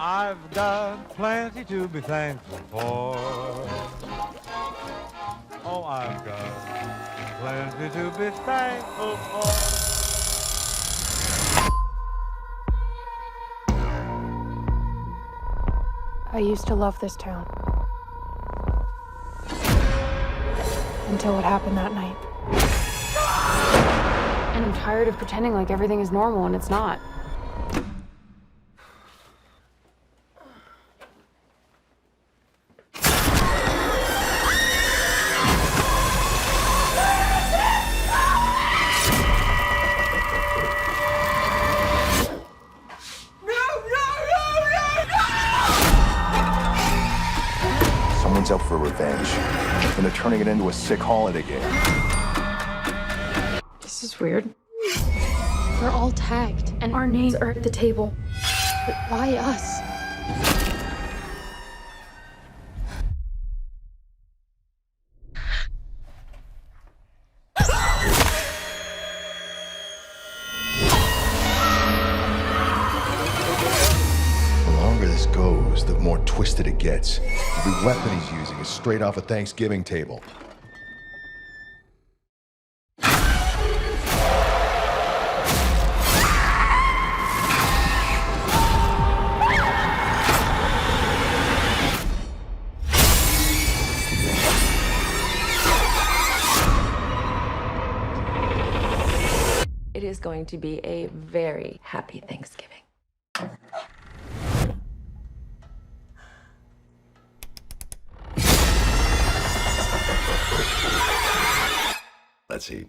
I've got plenty to be thankful for. Oh, I've got plenty to be thankful for. I used to love this town. Until what happened that night. And I'm tired of pretending like everything is normal and it's not. Someone's out for revenge, and they're turning it into a sick holiday game. This is weird. We're all tagged, and our names are at the table. But why us? The longer this goes, the more twisted it gets. Every weapon he's using is straight off a Thanksgiving table. It is going to be a very happy Thanksgiving. Let's see.